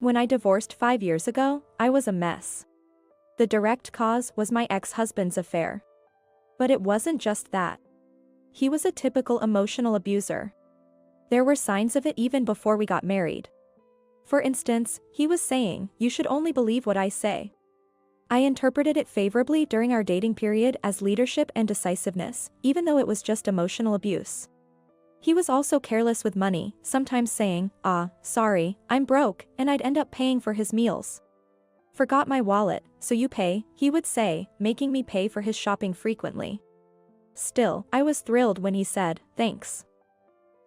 When I divorced 5 years ago, I was a mess. The direct cause was my ex-husband's affair. But it wasn't just that. He was a typical emotional abuser. There were signs of it even before we got married. For instance, he was saying, "You should only believe what I say." I interpreted it favorably during our dating period as leadership and decisiveness, even though it was just emotional abuse. He was also careless with money, sometimes saying, sorry, I'm broke, and I'd end up paying for his meals. "Forgot my wallet, so you pay," he would say, making me pay for his shopping frequently. Still, I was thrilled when he said, "Thanks.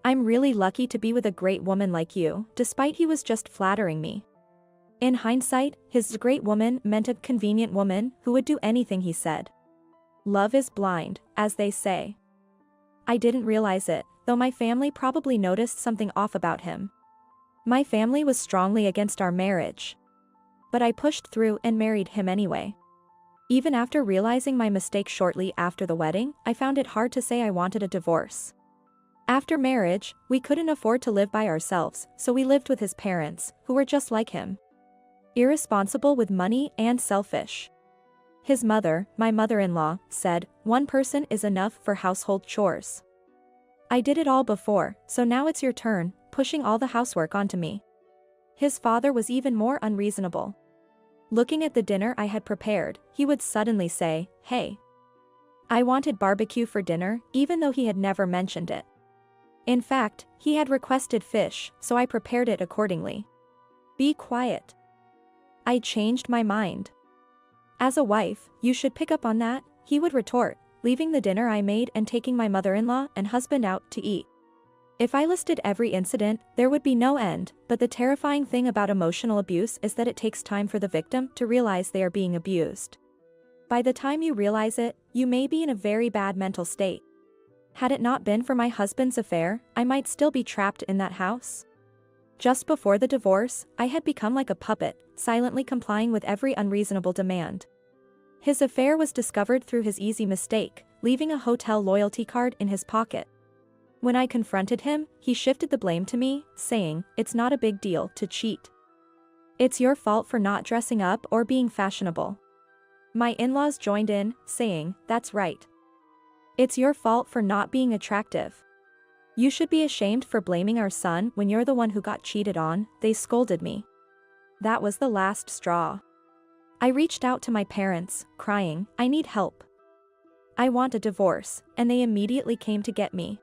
I'm really lucky to be with a great woman like you," despite he was just flattering me. In hindsight, his great woman meant a convenient woman who would do anything he said. Love is blind, as they say. I didn't realize it, though my family probably noticed something off about him. My family was strongly against our marriage. But I pushed through and married him anyway. Even after realizing my mistake shortly after the wedding, I found it hard to say I wanted a divorce. After marriage, we couldn't afford to live by ourselves, so we lived with his parents, who were just like him. Irresponsible with money and selfish. His mother, my mother-in-law, said, "One person is enough for household chores. I did it all before, so now it's your turn," pushing all the housework onto me. His father was even more unreasonable. Looking at the dinner I had prepared, he would suddenly say, "Hey. I wanted barbecue for dinner," even though he had never mentioned it. In fact, he had requested fish, so I prepared it accordingly. "Be quiet." I changed my mind. "As a wife, you should pick up on that," he would retort, leaving the dinner I made and taking my mother-in-law and husband out to eat. If I listed every incident, there would be no end, but the terrifying thing about emotional abuse is that it takes time for the victim to realize they are being abused. By the time you realize it, you may be in a very bad mental state. Had it not been for my husband's affair, I might still be trapped in that house. Just before the divorce, I had become like a puppet, silently complying with every unreasonable demand. His affair was discovered through his easy mistake, leaving a hotel loyalty card in his pocket. When I confronted him, he shifted the blame to me, saying, "It's not a big deal to cheat. It's your fault for not dressing up or being fashionable." My in-laws joined in, saying, "That's right. It's your fault for not being attractive. You should be ashamed for blaming our son when you're the one who got cheated on," they scolded me. That was the last straw. I reached out to my parents, crying, "I need help. I want a divorce," and they immediately came to get me.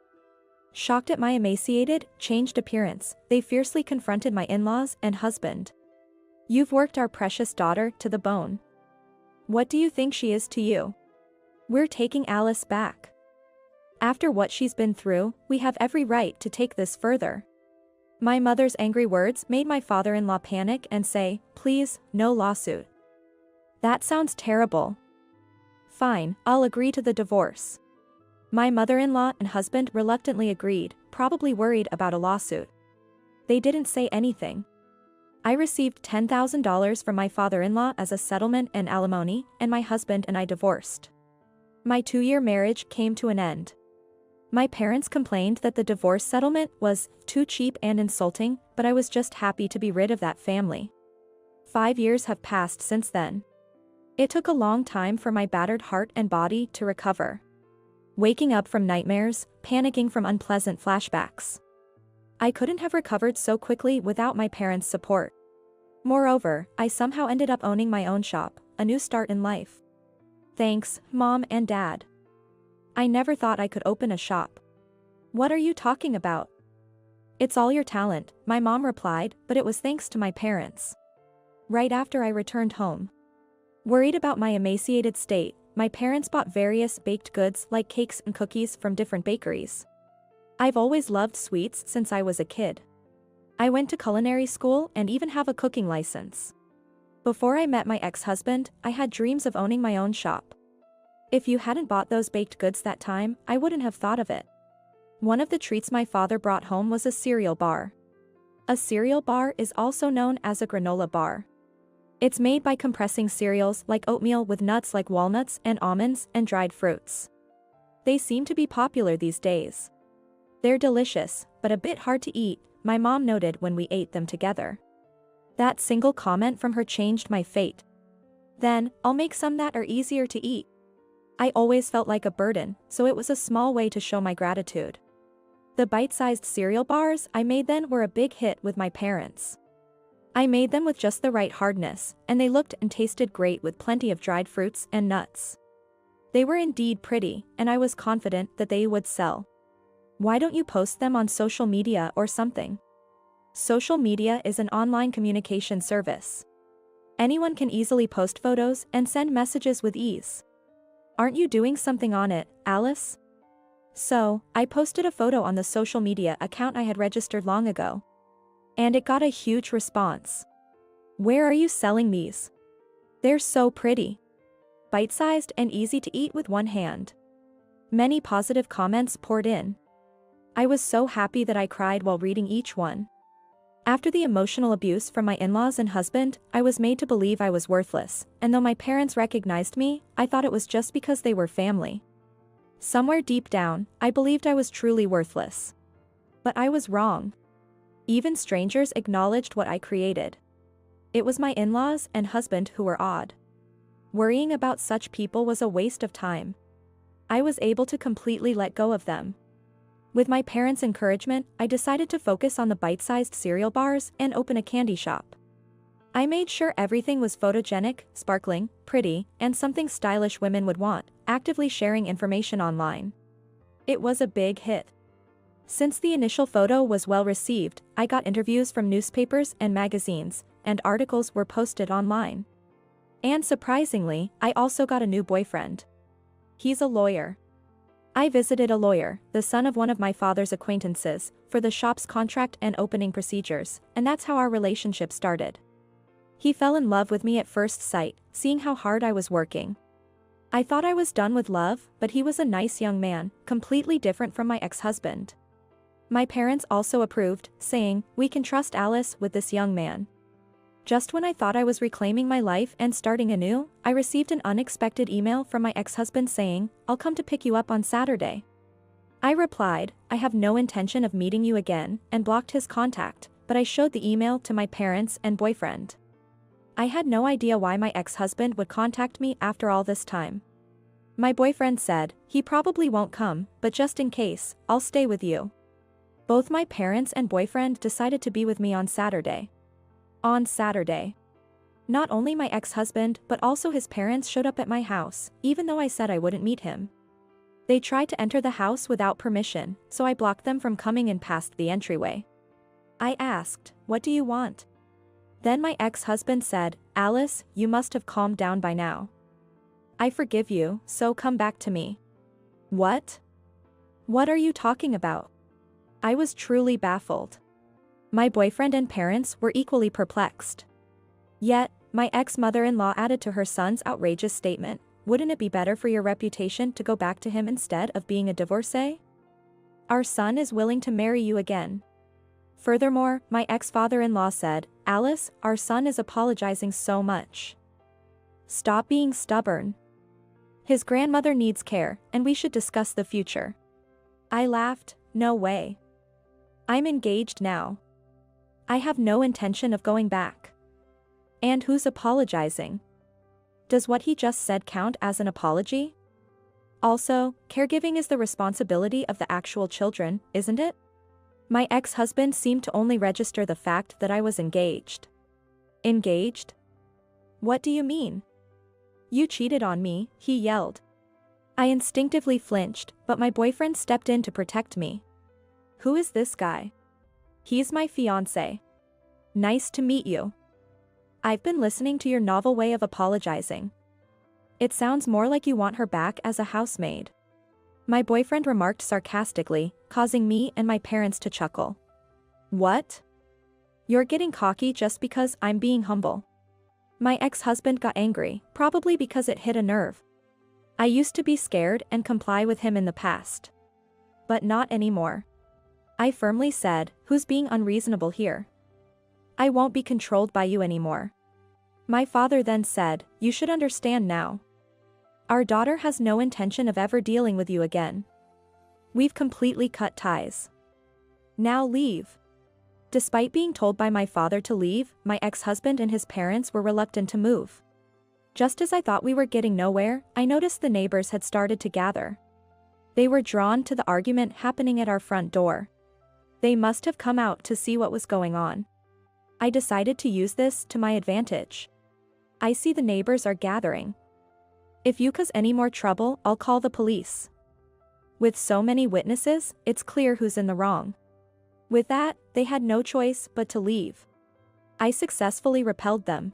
Shocked at my emaciated, changed appearance, they fiercely confronted my in-laws and husband. "You've worked our precious daughter to the bone. What do you think she is to you? We're taking Alice back. After what she's been through, we have every right to take this further." My mother's angry words made my father-in-law panic and say, "Please, no lawsuit. That sounds terrible. Fine, I'll agree to the divorce." My mother-in-law and husband reluctantly agreed, probably worried about a lawsuit. They didn't say anything. I received $10,000 from my father-in-law as a settlement and alimony, and my husband and I divorced. My 2-year marriage came to an end. My parents complained that the divorce settlement was too cheap and insulting, but I was just happy to be rid of that family. 5 years have passed since then. It took a long time for my battered heart and body to recover. Waking up from nightmares, panicking from unpleasant flashbacks. I couldn't have recovered so quickly without my parents' support. Moreover, I somehow ended up owning my own shop, a new start in life. Thanks, Mom and Dad. I never thought I could open a shop. What are you talking about? It's all your talent, my mom replied, but it was thanks to my parents. Right after I returned home. Worried about my emaciated state, my parents bought various baked goods like cakes and cookies from different bakeries. I've always loved sweets since I was a kid. I went to culinary school and even have a cooking license. Before I met my ex-husband, I had dreams of owning my own shop. If you hadn't bought those baked goods that time, I wouldn't have thought of it. One of the treats my father brought home was a cereal bar. A cereal bar is also known as a granola bar. It's made by compressing cereals like oatmeal with nuts like walnuts and almonds and dried fruits. They seem to be popular these days. They're delicious, but a bit hard to eat, my mom noted when we ate them together. That single comment from her changed my fate. Then, I'll make some that are easier to eat. I always felt like a burden, so it was a small way to show my gratitude. The bite-sized cereal bars I made then were a big hit with my parents. I made them with just the right hardness, and they looked and tasted great with plenty of dried fruits and nuts. They were indeed pretty, and I was confident that they would sell. Why don't you post them on social media or something? Social media is an online communication service. Anyone can easily post photos and send messages with ease. Aren't you doing something on it, Alice? So, I posted a photo on the social media account I had registered long ago. And it got a huge response. Where are you selling these? They're so pretty. Bite-sized and easy to eat with one hand. Many positive comments poured in. I was so happy that I cried while reading each one. After the emotional abuse from my in-laws and husband, I was made to believe I was worthless, and though my parents recognized me, I thought it was just because they were family. Somewhere deep down, I believed I was truly worthless. But I was wrong. Even strangers acknowledged what I created. It was my in-laws and husband who were odd. Worrying about such people was a waste of time. I was able to completely let go of them. With my parents' encouragement, I decided to focus on the bite-sized cereal bars and open a candy shop. I made sure everything was photogenic, sparkling, pretty, and something stylish women would want, actively sharing information online. It was a big hit. Since the initial photo was well received, I got interviews from newspapers and magazines, and articles were posted online. And surprisingly, I also got a new boyfriend. He's a lawyer. I visited a lawyer, the son of one of my father's acquaintances, for the shop's contract and opening procedures, and that's how our relationship started. He fell in love with me at first sight, seeing how hard I was working. I thought I was done with love, but he was a nice young man, completely different from my ex-husband. My parents also approved, saying, "We can trust Alice with this young man." Just when I thought I was reclaiming my life and starting anew, I received an unexpected email from my ex-husband saying, "I'll come to pick you up on Saturday." I replied, "I have no intention of meeting you again," and blocked his contact, but I showed the email to my parents and boyfriend. I had no idea why my ex-husband would contact me after all this time. My boyfriend said, "He probably won't come, but just in case, I'll stay with you." Both my parents and boyfriend decided to be with me on Saturday. On Saturday. Not only my ex-husband but also his parents showed up at my house, even though I said I wouldn't meet him. They tried to enter the house without permission, so I blocked them from coming in past the entryway. I asked, "What do you want?" Then my ex-husband said, "Alice, you must have calmed down by now. I forgive you, so come back to me." What? What are you talking about? I was truly baffled. My boyfriend and parents were equally perplexed. Yet, my ex-mother-in-law added to her son's outrageous statement, "Wouldn't it be better for your reputation to go back to him instead of being a divorcee? Our son is willing to marry you again." Furthermore, my ex-father-in-law said, "Alice, our son is apologizing so much. Stop being stubborn. His grandmother needs care, and we should discuss the future." I laughed, "No way. I'm engaged now. I have no intention of going back." And who's apologizing? Does what he just said count as an apology? Also, caregiving is the responsibility of the actual children, isn't it? My ex-husband seemed to only register the fact that I was engaged. Engaged? What do you mean? "You cheated on me," he yelled. I instinctively flinched, but my boyfriend stepped in to protect me. "Who is this guy?" "He's my fiancé." "Nice to meet you." "I've been listening to your novel way of apologizing. It sounds more like you want her back as a housemaid." My boyfriend remarked sarcastically, causing me and my parents to chuckle. "What? You're getting cocky just because I'm being humble." My ex-husband got angry, probably because it hit a nerve. I used to be scared and comply with him in the past. But not anymore. I firmly said, "Who's being unreasonable here? I won't be controlled by you anymore." My father then said, "You should understand now. Our daughter has no intention of ever dealing with you again. We've completely cut ties. Now leave." Despite being told by my father to leave, my ex-husband and his parents were reluctant to move. Just as I thought we were getting nowhere, I noticed the neighbors had started to gather. They were drawn to the argument happening at our front door. They must have come out to see what was going on. I decided to use this to my advantage. I see the neighbors are gathering. If you cause any more trouble, I'll call the police. With so many witnesses, it's clear who's in the wrong. With that, they had no choice but to leave. I successfully repelled them.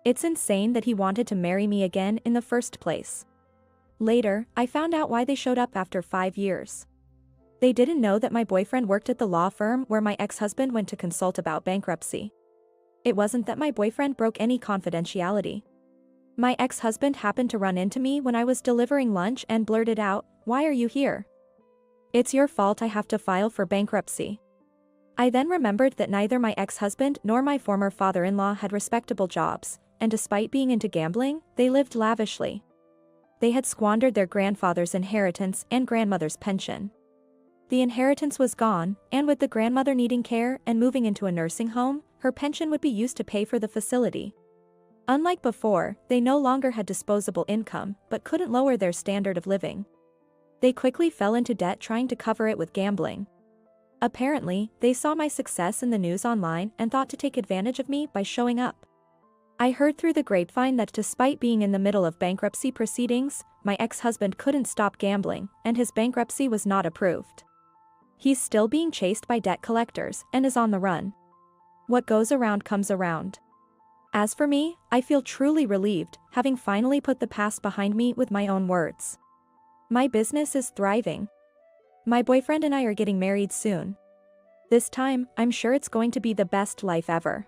It's insane that he wanted to marry me again in the first place. Later, I found out why they showed up after 5 years. They didn't know that my boyfriend worked at the law firm where my ex-husband went to consult about bankruptcy. It wasn't that my boyfriend broke any confidentiality. My ex-husband happened to run into me when I was delivering lunch and blurted out, "Why are you here? It's your fault I have to file for bankruptcy." I then remembered that neither my ex-husband nor my former father-in-law had respectable jobs, and despite being into gambling, they lived lavishly. They had squandered their grandfather's inheritance and grandmother's pension. The inheritance was gone, and with the grandmother needing care and moving into a nursing home, her pension would be used to pay for the facility. Unlike before, they no longer had disposable income, but couldn't lower their standard of living. They quickly fell into debt trying to cover it with gambling. Apparently, they saw my success in the news online and thought to take advantage of me by showing up. I heard through the grapevine that despite being in the middle of bankruptcy proceedings, my ex-husband couldn't stop gambling, and his bankruptcy was not approved. He's still being chased by debt collectors and is on the run. What goes around comes around. As for me, I feel truly relieved, having finally put the past behind me with my own words. My business is thriving. My boyfriend and I are getting married soon. This time, I'm sure it's going to be the best life ever.